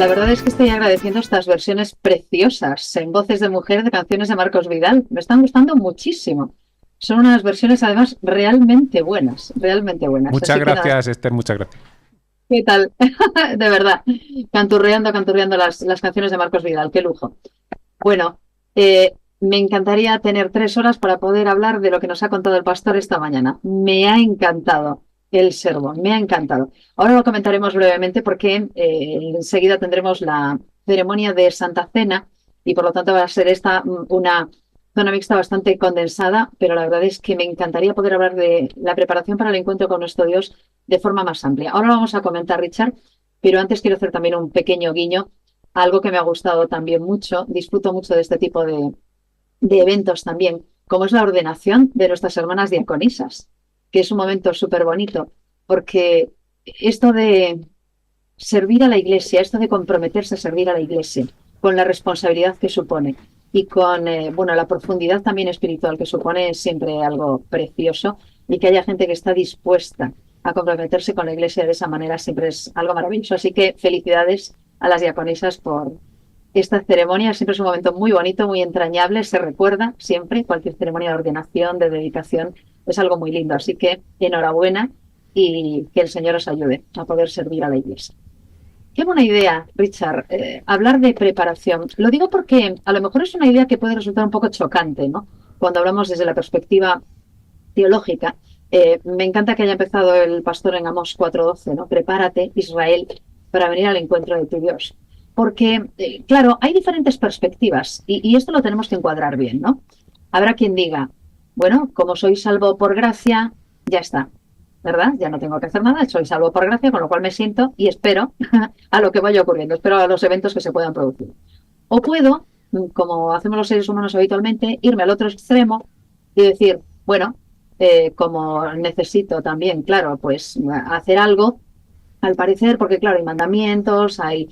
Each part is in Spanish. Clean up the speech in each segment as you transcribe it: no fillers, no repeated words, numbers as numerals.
La verdad es que estoy agradeciendo estas versiones preciosas en voces de mujer de canciones de Marcos Vidal. Me están gustando muchísimo. Son unas versiones además realmente buenas, realmente buenas. Muchas Así que nada, gracias, Esther, muchas gracias. ¿qué tal? De verdad, canturreando, canturreando las canciones de Marcos Vidal, qué lujo. Bueno, me encantaría tener 3 horas para poder hablar de lo que nos ha contado el pastor esta mañana. Me ha encantado el sermón, me ha encantado. Ahora lo comentaremos brevemente porque enseguida tendremos la ceremonia de Santa Cena y por lo tanto va a ser esta una zona mixta bastante condensada, pero la verdad es que me encantaría poder hablar de la preparación para el encuentro con nuestro Dios de forma más amplia. Ahora lo vamos a comentar, Richard, pero antes quiero hacer también un pequeño guiño, algo que me ha gustado también mucho. Disfruto mucho de este tipo de eventos también, como es la ordenación de nuestras hermanas diaconisas, que es un momento súper bonito, porque esto de servir a la iglesia, esto de comprometerse a servir a la iglesia, con la responsabilidad que supone y con bueno, la profundidad también espiritual que supone, es siempre algo precioso, y que haya gente que está dispuesta a comprometerse con la iglesia de esa manera siempre es algo maravilloso. Así que felicidades a las diaconisas por esta ceremonia. Siempre es un momento muy bonito, muy entrañable, se recuerda siempre, cualquier ceremonia de ordenación, de dedicación, es algo muy lindo. Así que enhorabuena y que el Señor os ayude a poder servir a la iglesia. Qué buena idea, Richard, hablar de preparación. Lo digo porque a lo mejor es una idea que puede resultar un poco chocante, ¿no? Cuando hablamos desde la perspectiva teológica. Me encanta que haya empezado el pastor en Amós 4:12, ¿no? Prepárate, Israel, para venir al encuentro de tu Dios. Porque, claro, hay diferentes perspectivas y esto lo tenemos que encuadrar bien, ¿no? Habrá quien diga, bueno, como soy salvo por gracia, ya está, ¿verdad? Ya no tengo que hacer nada, soy salvo por gracia, con lo cual me siento y espero a lo que vaya ocurriendo, espero a los eventos que se puedan producir. O puedo, como hacemos los seres humanos habitualmente, irme al otro extremo y decir, bueno, como necesito también, claro, pues hacer algo, al parecer, porque claro, hay mandamientos, hay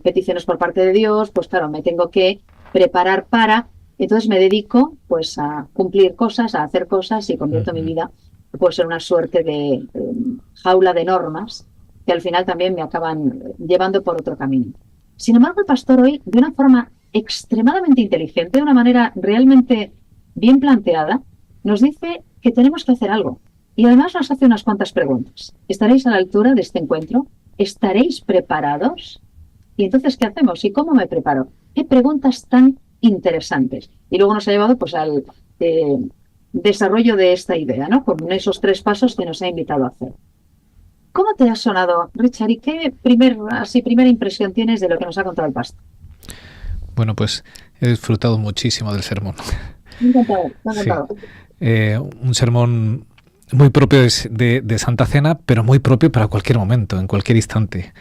peticiones por parte de Dios, pues claro, me tengo que preparar para, entonces me dedico pues a cumplir cosas, a hacer cosas y convierto mi Ujú. vida pues en una suerte de jaula de normas que al final también me acaban llevando por otro camino. Sin embargo, el pastor hoy, de una forma extremadamente inteligente, de una manera realmente bien planteada, nos dice que tenemos que hacer algo. Y además nos hace unas cuantas preguntas. ¿Estaréis a la altura de este encuentro? ¿Estaréis preparados? Y entonces, ¿qué hacemos? ¿Y cómo me preparo? ¿Qué preguntas tan interesantes? Y luego nos ha llevado pues al eh, desarrollo de esta idea, ¿no? Con esos 3 pasos que nos ha invitado a hacer. ¿Cómo te ha sonado, Richard? ¿Y qué primera impresión tienes de lo que nos ha contado el pastor? Bueno, pues he disfrutado muchísimo del sermón. Me ha encantado, me ha Sí, encantado. un sermón muy propio de Santa Cena, pero muy propio para cualquier momento, en cualquier instante,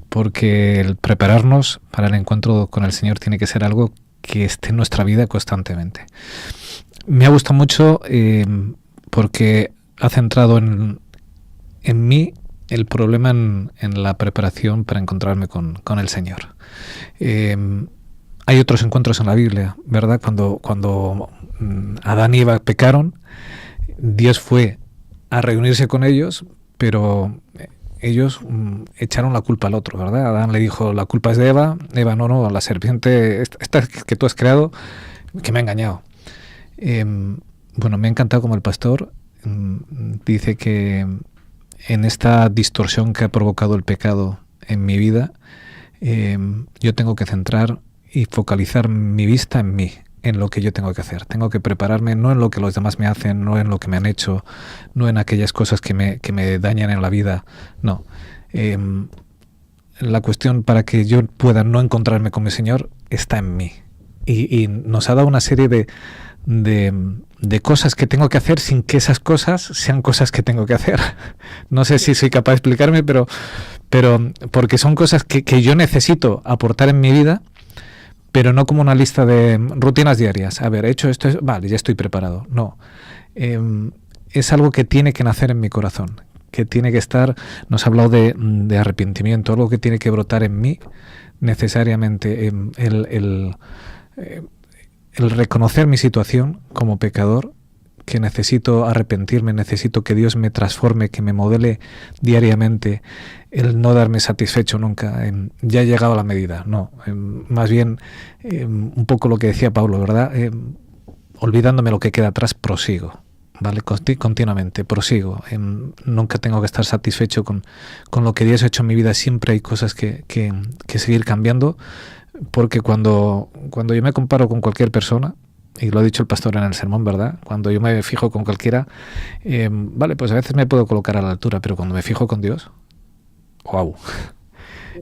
porque el prepararnos para el encuentro con el Señor tiene que ser algo que esté en nuestra vida constantemente. Me ha gustado mucho porque ha centrado en mí el problema en la preparación para encontrarme con el Señor. Eh, Hay otros encuentros en la Biblia, ¿verdad? Cuando Adán y Eva pecaron, Dios fue a reunirse con ellos, pero ellos echaron la culpa al otro, ¿verdad? Adán le dijo, la culpa es de Eva, Eva no, no, la serpiente, esta que tú has creado, que me ha engañado. Eh, bueno, me ha encantado como el pastor dice que en esta distorsión que ha provocado el pecado en mi vida, yo tengo que centrar y focalizar mi vista en mí, en lo que yo tengo que hacer. Tengo que prepararme no en lo que los demás me hacen, no en lo que me han hecho, no en aquellas cosas que me dañan en la vida, no. Eh, la cuestión para que yo pueda no encontrarme con mi Señor está en mí. Y nos ha dado una serie de, de cosas que tengo que hacer sin que esas cosas sean cosas que tengo que hacer. No sé si soy capaz de explicarme, pero porque son cosas que yo necesito aportar en mi vida, pero no como una lista de rutinas diarias. A ver, he hecho esto, vale, ya estoy preparado. No. Eh, es algo que tiene que nacer en mi corazón, que tiene que estar, nos ha hablado de arrepentimiento, algo que tiene que brotar en mí necesariamente, el reconocer mi situación como pecador, que necesito arrepentirme, necesito que Dios me transforme, que me modele diariamente, el no darme satisfecho nunca, ya he llegado a la medida, no, más bien un poco lo que decía Pablo, ¿verdad? Olvidándome lo que queda atrás, prosigo, ¿vale? Continuamente, prosigo, nunca tengo que estar satisfecho con lo que Dios ha hecho en mi vida, siempre hay cosas que seguir cambiando, porque cuando yo me comparo con cualquier persona, y lo ha dicho el pastor en el sermón, ¿verdad? Cuando yo me fijo con cualquiera, vale, pues a veces me puedo colocar a la altura, pero cuando me fijo con Dios, ¡wow!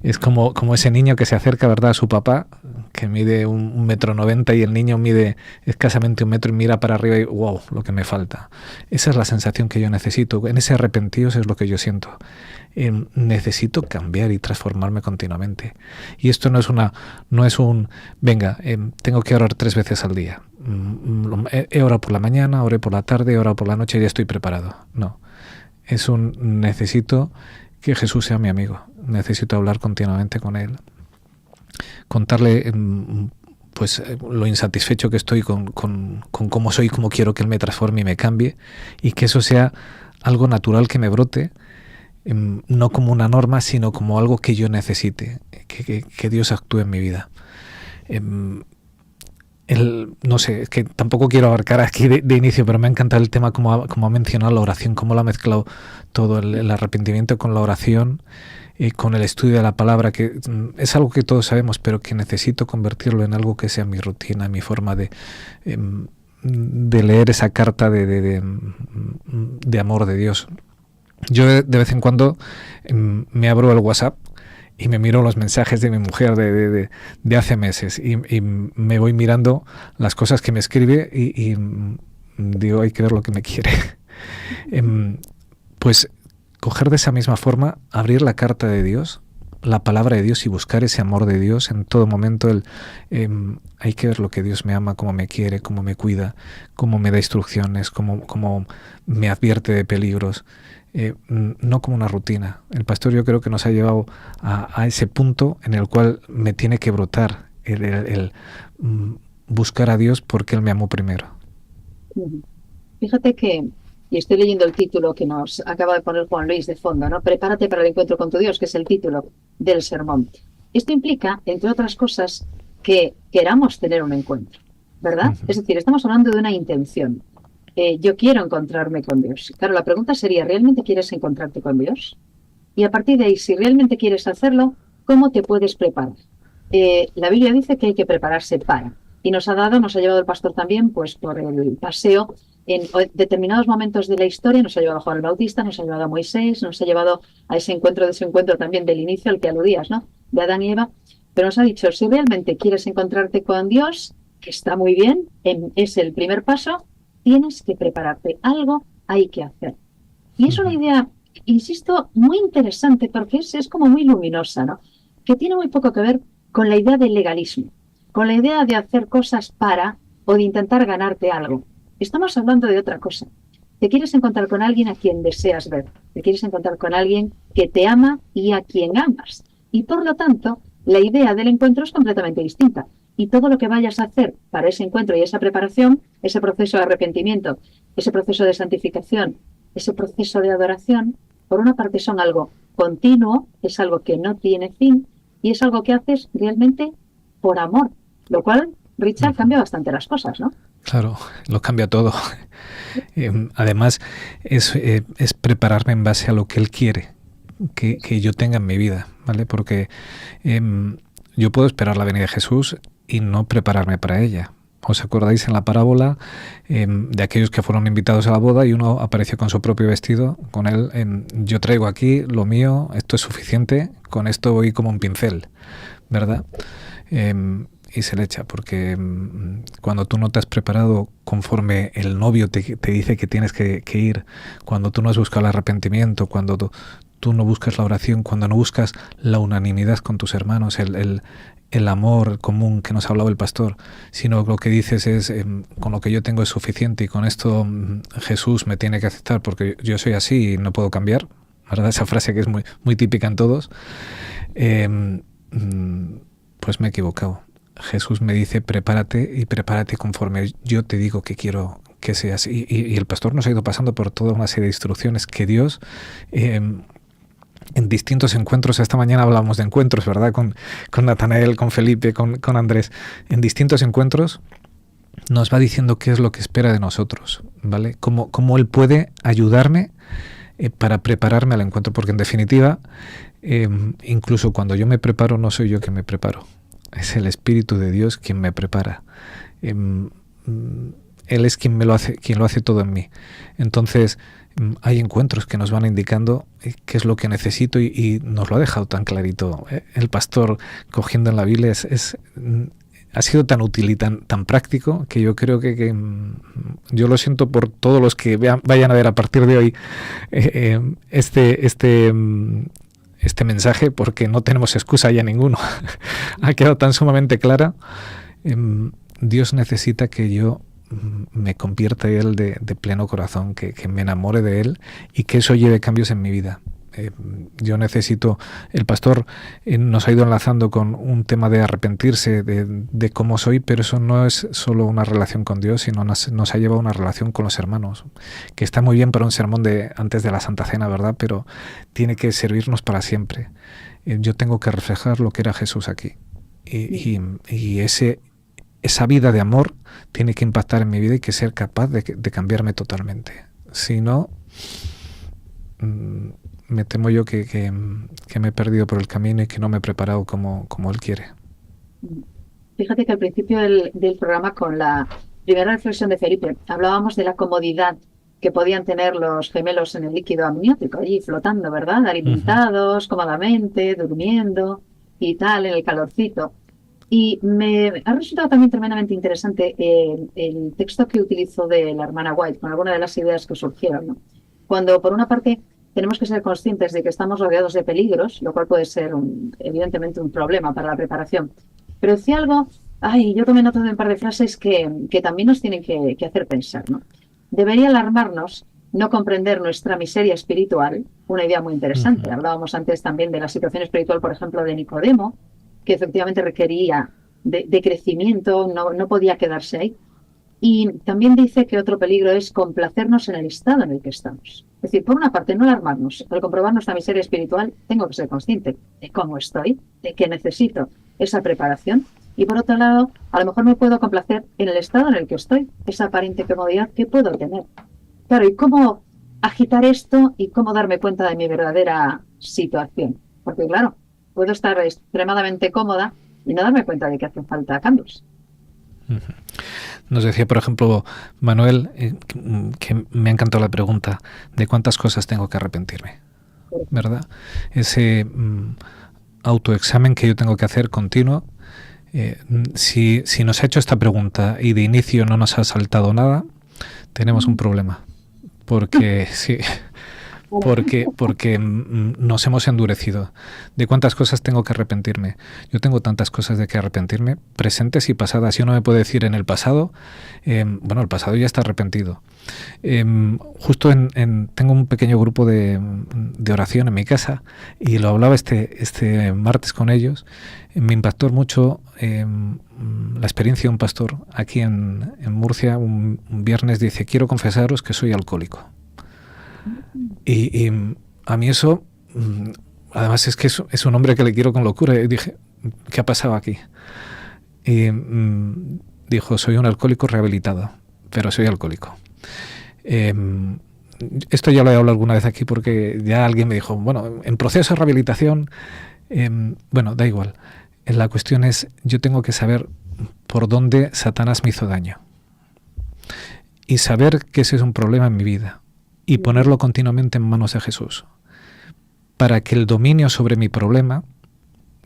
Es como ese niño que se acerca, ¿verdad?, a su papá, que mide 1,90 m y el niño mide escasamente 1 metro y mira para arriba y ¡wow!, lo que me falta. Esa es la sensación que yo necesito. En ese arrepentido es lo que yo siento. Necesito cambiar y transformarme continuamente. Y esto no es un venga, tengo que orar 3 veces al día. He orado por la mañana, oré por la tarde, he orado por la noche y ya estoy preparado. No, es un necesito que Jesús sea mi amigo. Necesito hablar continuamente con Él. Contarle pues lo insatisfecho que estoy con cómo soy, cómo quiero que Él me transforme y me cambie, y que eso sea algo natural que me brote, no como una norma, sino como algo que yo necesite, que Dios actúe en mi vida. No sé, es que tampoco quiero abarcar aquí de inicio, pero me ha encantado el tema, como ha mencionado la oración, cómo lo ha mezclado todo, el arrepentimiento con la oración, con el estudio de la palabra, que es algo que todos sabemos, pero que necesito convertirlo en algo que sea mi rutina, mi forma de leer esa carta de amor de Dios. Yo de vez en cuando me abro el WhatsApp y me miro los mensajes de mi mujer de hace meses y me voy mirando las cosas que me escribe y digo, hay que ver lo que me quiere. Pues coger de esa misma forma, abrir la carta de Dios, la palabra de Dios, y buscar ese amor de Dios en todo momento. Hay que ver lo que Dios me ama, cómo me quiere, cómo me cuida, cómo me da instrucciones, cómo me advierte de peligros. No como una rutina. El pastor, yo creo que nos ha llevado a ese punto en el cual me tiene que brotar el buscar a Dios porque Él me amó primero. Fíjate que, y estoy leyendo el título que nos acaba de poner Juan Luis de fondo, ¿no? Prepárate para el encuentro con tu Dios, que es el título del sermón. Esto implica, entre otras cosas, que queramos tener un encuentro, ¿verdad? Uh-huh. Es decir, estamos hablando de una intención. Yo quiero encontrarme con Dios. Claro, la pregunta sería, ¿realmente quieres encontrarte con Dios? Y a partir de ahí, si realmente quieres hacerlo, ¿cómo te puedes preparar? La Biblia dice que hay que prepararse para. Y nos ha llevado el pastor también, pues por el paseo, en determinados momentos de la historia, nos ha llevado a Juan el Bautista, nos ha llevado a Moisés, nos ha llevado a ese encuentro también del inicio al que aludías, ¿no? De Adán y Eva. Pero nos ha dicho, si realmente quieres encontrarte con Dios, que está muy bien, es el primer paso, tienes que prepararte, algo hay que hacer. Y es una idea, insisto, muy interesante porque es como muy luminosa, ¿no? Que tiene muy poco que ver con la idea del legalismo, con la idea de hacer cosas para o de intentar ganarte algo. Estamos hablando de otra cosa. Te quieres encontrar con alguien a quien deseas ver, te quieres encontrar con alguien que te ama y a quien amas. Y por lo tanto, la idea del encuentro es completamente distinta. Y todo lo que vayas a hacer para ese encuentro y esa preparación, ese proceso de arrepentimiento, ese proceso de santificación, ese proceso de adoración, por una parte son algo continuo, es algo que no tiene fin y es algo que haces realmente por amor, lo cual, Richard, cambia bastante las cosas, ¿no? Claro, lo cambia todo. Además, es prepararme en base a lo que Él quiere que yo tenga en mi vida, ¿vale? Porque yo puedo esperar la venida de Jesús y no prepararme para ella. ¿Os acordáis en la parábola de aquellos que fueron invitados a la boda y uno apareció con su propio vestido, con él, yo traigo aquí lo mío, esto es suficiente, con esto voy como un pincel, ¿verdad? Y se le echa, porque cuando tú no te has preparado conforme el novio te dice que tienes que ir, cuando tú no has buscado el arrepentimiento, cuando tú no buscas la oración, cuando no buscas la unanimidad con tus hermanos, el amor común que nos ha hablado el pastor, sino lo que dices es, con lo que yo tengo es suficiente y con esto Jesús me tiene que aceptar porque yo soy así y no puedo cambiar, ¿verdad? Esa frase que es muy, muy típica en todos, pues me he equivocado. Jesús me dice, prepárate y prepárate conforme yo te digo que quiero que seas. Y el pastor nos ha ido pasando por toda una serie de instrucciones que Dios, en distintos encuentros, esta mañana hablamos de encuentros, ¿verdad? Con Natanael, con Felipe, con Andrés, en distintos encuentros nos va diciendo qué es lo que espera de nosotros, ¿vale? Cómo Él puede ayudarme para prepararme al encuentro, porque en definitiva, incluso cuando yo me preparo, no soy yo quien me preparo, es el Espíritu de Dios quien me prepara. Él es quien lo hace todo en mí. Entonces, hay encuentros que nos van indicando qué es lo que necesito y nos lo ha dejado tan clarito. El pastor cogiendo en la Biblia ha sido tan útil y tan práctico que yo creo que yo lo siento por todos los que vayan a ver a partir de hoy este mensaje, porque no tenemos excusa ya ninguno. Ha quedado tan sumamente clara. Dios necesita que yo me convierta en Él de pleno corazón, que me enamore de Él y que eso lleve cambios en mi vida. Yo necesito, el pastor nos ha ido enlazando con un tema de arrepentirse de cómo soy, pero eso no es solo una relación con Dios, sino nos ha llevado a una relación con los hermanos, que está muy bien para un sermón antes de la Santa Cena, ¿verdad? Pero tiene que servirnos para siempre. Yo tengo que reflejar lo que era Jesús aquí. Y esa vida de amor tiene que impactar en mi vida y que ser capaz de cambiarme totalmente. Si no, me temo yo que me he perdido por el camino y que no me he preparado como Él quiere. Fíjate que al principio del programa, con la primera reflexión de Felipe, hablábamos de la comodidad que podían tener los gemelos en el líquido amniótico, allí flotando, ¿verdad? Alimentados cómodamente, durmiendo y tal, en el calorcito. Y me ha resultado también tremendamente interesante el texto que utilizó de la hermana White, con algunas de las ideas que surgieron, ¿no? Cuando, por una parte, tenemos que ser conscientes de que estamos rodeados de peligros, lo cual puede ser evidentemente un problema para la preparación. Pero decía algo, yo tomé nota de un par de frases que también nos tienen que hacer pensar, ¿no? Debería alarmarnos no comprender nuestra miseria espiritual, una idea muy interesante. Hablábamos antes también de la situación espiritual, por ejemplo, de Nicodemo, que efectivamente requería de crecimiento, no podía quedarse ahí. Y también dice que otro peligro es complacernos en el estado en el que estamos. Es decir, por una parte, no alarmarnos. Al comprobar nuestra miseria espiritual, tengo que ser consciente de cómo estoy, de que necesito esa preparación. Y por otro lado, a lo mejor me puedo complacer en el estado en el que estoy, esa aparente comodidad que puedo tener. Claro, ¿y cómo agitar esto y cómo darme cuenta de mi verdadera situación? Porque claro, puedo estar extremadamente cómoda y no darme cuenta de que hacen falta cambios. Nos decía, por ejemplo, Manuel, que me ha encantado la pregunta de cuántas cosas tengo que arrepentirme, ¿verdad? Ese autoexamen que yo tengo que hacer continuo. Si nos ha hecho esta pregunta y de inicio no nos ha saltado nada, tenemos un problema. Porque sí, porque nos hemos endurecido. ¿De cuántas cosas tengo que arrepentirme? Yo tengo tantas cosas de que arrepentirme, presentes y pasadas. Yo no me puedo decir en el pasado, el pasado ya está arrepentido. Justo tengo un pequeño grupo de oración en mi casa y lo hablaba este martes con ellos. Me impactó mucho la experiencia de un pastor aquí en Murcia. Un viernes dice: quiero confesaros que soy alcohólico. Y a mí eso, además es que es un hombre que le quiero con locura. Y dije: ¿qué ha pasado aquí? Y dijo: soy un alcohólico rehabilitado, pero soy alcohólico. Esto ya lo he hablado alguna vez aquí, porque ya alguien me dijo: bueno, en proceso de rehabilitación, da igual. La cuestión es, yo tengo que saber por dónde Satanás me hizo daño y saber que ese es un problema en mi vida y ponerlo continuamente en manos de Jesús, para que el dominio sobre mi problema,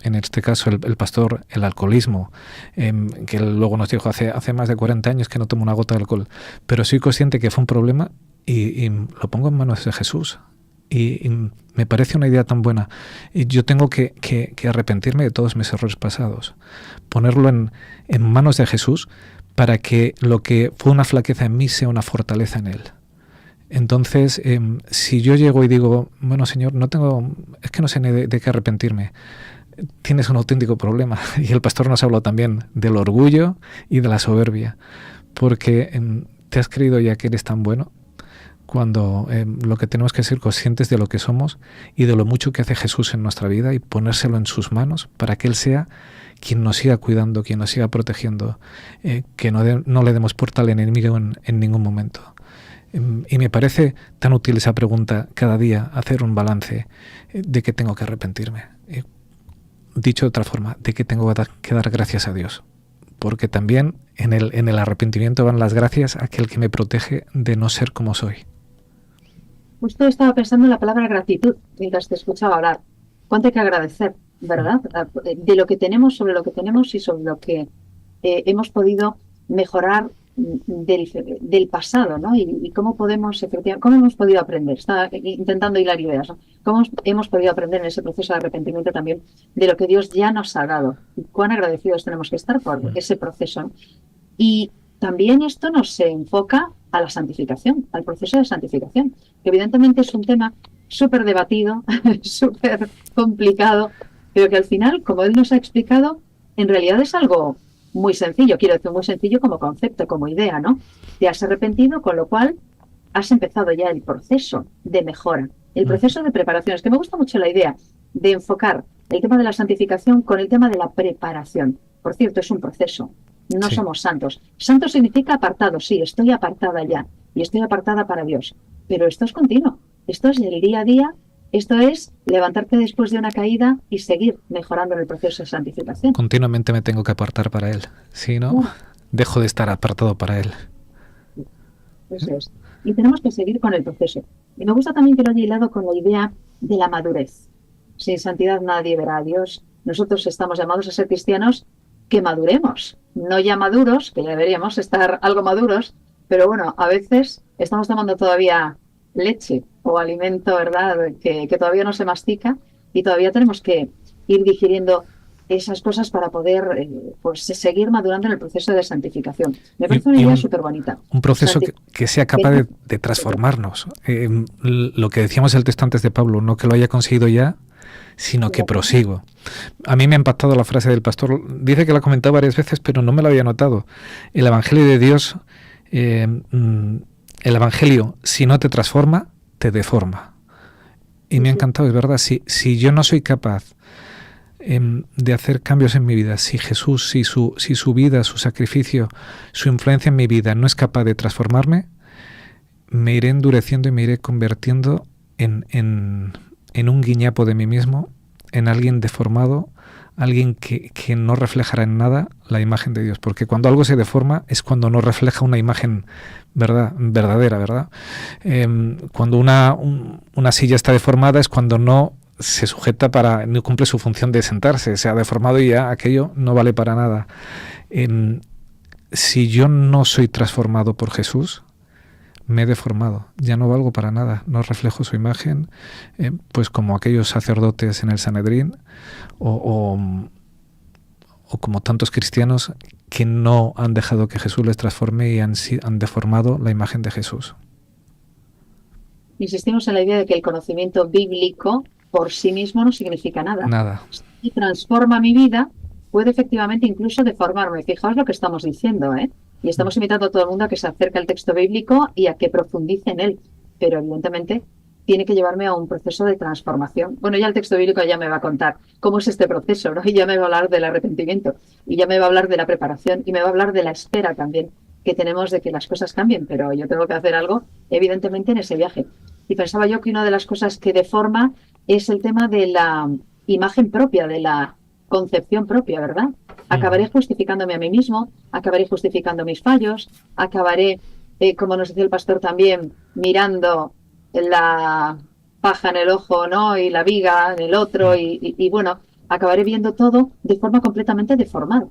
en este caso el pastor, el alcoholismo, que él luego nos dijo hace más de 40 años que no tomo una gota de alcohol, pero soy consciente que fue un problema y lo pongo en manos de Jesús. Y me parece una idea tan buena. Y yo tengo que arrepentirme de todos mis errores pasados, ponerlo en manos de Jesús, para que lo que fue una flaqueza en mí sea una fortaleza en Él. Entonces, si yo llego y digo: bueno, Señor, es que no sé ni de qué arrepentirme, tienes un auténtico problema. Y el pastor nos habló también del orgullo y de la soberbia, porque ¿te has creído ya que eres tan bueno? Cuando lo que tenemos que ser conscientes de lo que somos y de lo mucho que hace Jesús en nuestra vida y ponérselo en sus manos para que Él sea quien nos siga cuidando, quien nos siga protegiendo, que no le demos puerta al enemigo en ningún momento. Y me parece tan útil esa pregunta cada día, hacer un balance de que tengo que arrepentirme. Dicho de otra forma, de que tengo que dar gracias a Dios. Porque también en el arrepentimiento van las gracias a aquel que me protege de no ser como soy. Justo estaba pensando en la palabra gratitud mientras te escuchaba hablar. ¿Cuánto hay que agradecer, verdad? De lo que tenemos, sobre lo que tenemos y sobre lo que hemos podido mejorar del pasado, ¿no? Y cómo podemos, efectivamente, cómo hemos podido aprender. Estaba intentando hilar ideas, ¿no? Cómo hemos podido aprender en ese proceso de arrepentimiento también de lo que Dios ya nos ha dado. Y cuán agradecidos tenemos que estar por ese proceso, ¿no? Y también esto nos enfoca a la santificación, al proceso de santificación, que evidentemente es un tema súper debatido, súper complicado, pero que al final, como él nos ha explicado, en realidad es algo muy sencillo, quiero decir, muy sencillo como concepto, como idea, ¿no? Te has arrepentido, con lo cual has empezado ya el proceso de mejora, el proceso de preparación. Es que me gusta mucho la idea de enfocar el tema de la santificación con el tema de la preparación. Por cierto, es un proceso. No Sí. somos santos. Santo significa apartado, sí, estoy apartada ya y estoy apartada para Dios. Pero esto es continuo, esto es el día a día, esto es levantarte después de una caída y seguir mejorando en el proceso de santificación. Continuamente me tengo que apartar para Él. Si no, dejo de estar apartado para Él. Eso es. Y tenemos que seguir con el proceso. Y me gusta también que lo haya hilado con la idea de la madurez. Sin santidad nadie verá a Dios. Nosotros estamos llamados a ser cristianos que maduremos. No ya maduros, que ya deberíamos estar algo maduros, pero bueno, a veces estamos tomando todavía leche o alimento, ¿verdad?, que todavía no se mastica y todavía tenemos que ir digiriendo esas cosas para poder pues seguir madurando en el proceso de santificación. Me parece una idea súper bonita. Un proceso que sea capaz de transformarnos. Lo que decíamos el texto antes de Pablo, no que lo haya conseguido ya, sino que prosigo. A mí me ha impactado la frase del pastor. Dice que la ha comentado varias veces, pero no me la había notado. El Evangelio de Dios, el Evangelio, si no te transforma, te deforma. Y me ha encantado, es verdad. Si yo no soy capaz de hacer cambios en mi vida, si Jesús, si su vida, su sacrificio, su influencia en mi vida no es capaz de transformarme, me iré endureciendo y me iré convirtiendo en un guiñapo de mí mismo, en alguien deformado, alguien que no reflejará en nada la imagen de Dios. Porque cuando algo se deforma es cuando no refleja una imagen verdadera, ¿verdad? Cuando una silla está deformada es cuando no se sujeta no cumple su función de sentarse, se ha deformado y ya aquello no vale para nada. Si yo no soy transformado por Jesús, me he deformado, ya no valgo para nada, no reflejo su imagen, pues como aquellos sacerdotes en el Sanedrín o como tantos cristianos que no han dejado que Jesús les transforme y han deformado la imagen de Jesús. Insistimos en la idea de que el conocimiento bíblico por sí mismo no significa nada. Nada. Si transforma mi vida, puede efectivamente incluso deformarme. Fijaos lo que estamos diciendo, ¿eh? Y estamos invitando a todo el mundo a que se acerque al texto bíblico y a que profundice en él. Pero evidentemente tiene que llevarme a un proceso de transformación. Bueno, ya el texto bíblico ya me va a contar cómo es este proceso, ¿no? Y ya me va a hablar del arrepentimiento, y ya me va a hablar de la preparación, y me va a hablar de la espera también que tenemos de que las cosas cambien. Pero yo tengo que hacer algo, evidentemente, en ese viaje. Y pensaba yo que una de las cosas que deforma es el tema de la imagen propia, de la concepción propia, ¿verdad? Acabaré justificándome a mí mismo, acabaré justificando mis fallos, acabaré, como nos decía el pastor también, mirando la paja en el ojo, ¿no? Y la viga en el otro, y bueno, acabaré viendo todo de forma completamente deformada.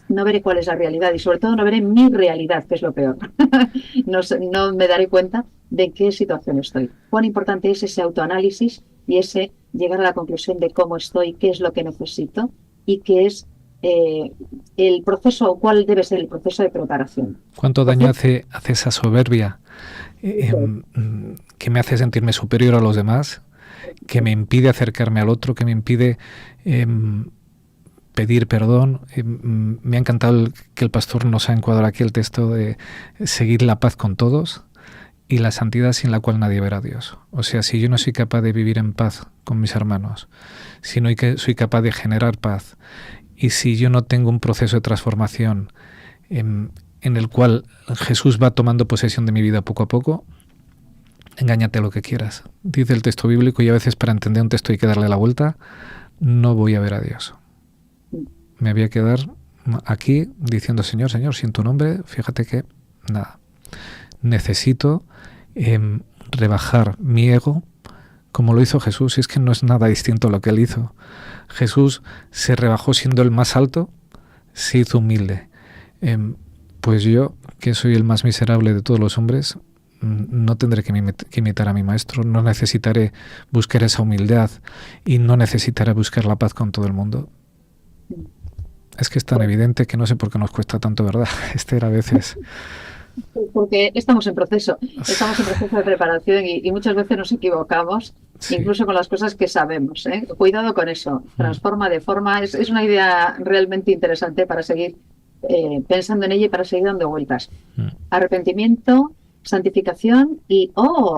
No veré cuál es la realidad y sobre todo no veré mi realidad, que es lo peor. No me daré cuenta de en qué situación estoy. Cuán importante es ese autoanálisis y ese llegar a la conclusión de cómo estoy, qué es lo que necesito y qué es el proceso, o cuál debe ser el proceso de preparación. ¿Cuánto daño hace esa soberbia que me hace sentirme superior a los demás, que me impide acercarme al otro, que me impide pedir perdón. Me ha encantado que el pastor nos ha encuadrado aquí el texto de seguir la paz con todos y la santidad sin la cual nadie verá a Dios. O sea, si yo no soy capaz de vivir en paz con mis hermanos, si no soy capaz de generar paz, y si yo no tengo un proceso de transformación en el cual Jesús va tomando posesión de mi vida poco a poco, engáñate a lo que quieras. Dice el texto bíblico, y a veces para entender un texto hay que darle la vuelta, no voy a ver a Dios. Me voy a quedar aquí diciendo, Señor, sin tu nombre, fíjate que nada. Necesito rebajar mi ego como lo hizo Jesús, y es que no es nada distinto a lo que él hizo. Jesús se rebajó siendo el más alto, se hizo humilde. Pues yo, que soy el más miserable de todos los hombres, no tendré que imitar a mi maestro, no necesitaré buscar esa humildad y no necesitaré buscar la paz con todo el mundo. Es que es tan evidente que no sé por qué nos cuesta tanto, ¿verdad? A veces... Porque estamos en proceso de preparación y muchas veces nos equivocamos, sí, incluso con las cosas que sabemos, ¿eh? Cuidado con eso, transforma de forma, es una idea realmente interesante para seguir pensando en ella y para seguir dando vueltas. Arrepentimiento, santificación y,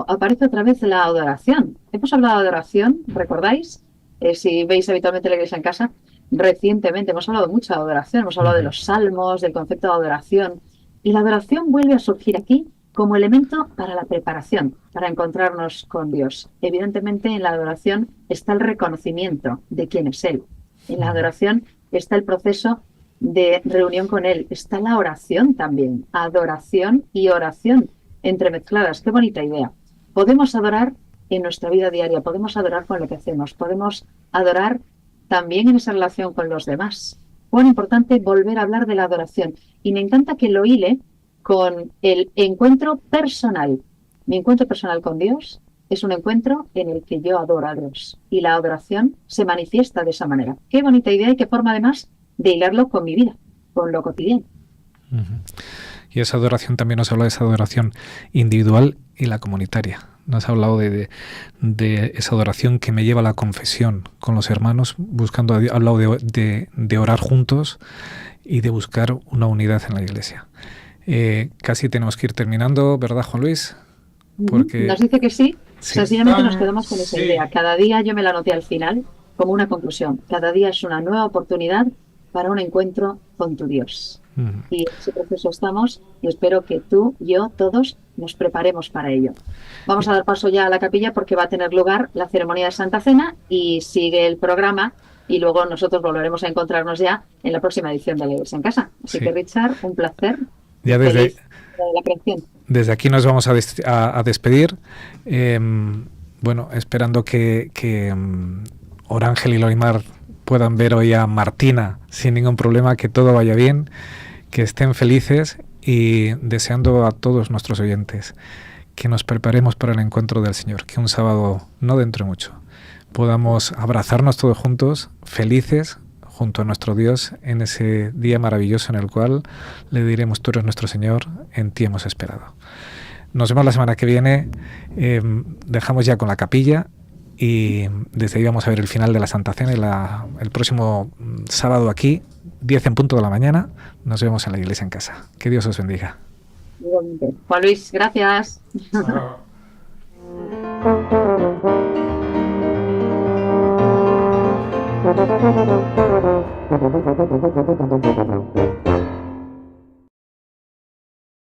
aparece otra vez la adoración. Hemos hablado de adoración, ¿recordáis? Si veis habitualmente la iglesia en casa, recientemente hemos hablado mucho de adoración, hemos hablado de los salmos, del concepto de adoración. Y la adoración vuelve a surgir aquí como elemento para la preparación, para encontrarnos con Dios. Evidentemente, en la adoración está el reconocimiento de quién es Él. En la adoración está el proceso de reunión con Él. Está la oración también. Adoración y oración entremezcladas. Qué bonita idea. Podemos adorar en nuestra vida diaria, podemos adorar con lo que hacemos, podemos adorar también en esa relación con los demás. Cuán importante volver a hablar de la adoración. Y me encanta que lo hile con el encuentro personal. Mi encuentro personal con Dios es un encuentro en el que yo adoro a Dios. Y la adoración se manifiesta de esa manera. Qué bonita idea y qué forma además de hilarlo con mi vida, con lo cotidiano. Y esa adoración también nos habla de esa adoración individual y la comunitaria. Nos ha hablado de esa adoración que me lleva a la confesión con los hermanos, ha hablado de orar juntos y de buscar una unidad en la iglesia. Casi tenemos que ir terminando, ¿verdad, Juan Luis? Porque... Nos dice que sí. Sencillamente nos quedamos con esa idea. Cada día yo me la anoté al final como una conclusión. Cada día es una nueva oportunidad para un encuentro con tu Dios. Y en ese proceso estamos y espero que tú, yo, todos nos preparemos para ello. Vamos a dar paso ya a la capilla porque va a tener lugar la ceremonia de Santa Cena y sigue el programa y luego nosotros volveremos a encontrarnos ya en la próxima edición de la Iglesia en Casa. Así que Richard, un placer. Ya desde la creación. Desde aquí nos vamos a despedir. Bueno, esperando que Orángel y Lorimar puedan ver hoy a Martina sin ningún problema, que todo vaya bien, que estén felices y deseando a todos nuestros oyentes que nos preparemos para el encuentro del Señor, que un sábado, no dentro de mucho, podamos abrazarnos todos juntos, felices, junto a nuestro Dios, en ese día maravilloso en el cual le diremos, tú eres nuestro Señor, en ti hemos esperado. Nos vemos la semana que viene, dejamos ya con la capilla y desde ahí vamos a ver el final de la Santa Cena el próximo sábado aquí, 10 en punto de la mañana, nos vemos en la Iglesia en Casa. Que Dios os bendiga. Igualmente. Juan Luis, gracias.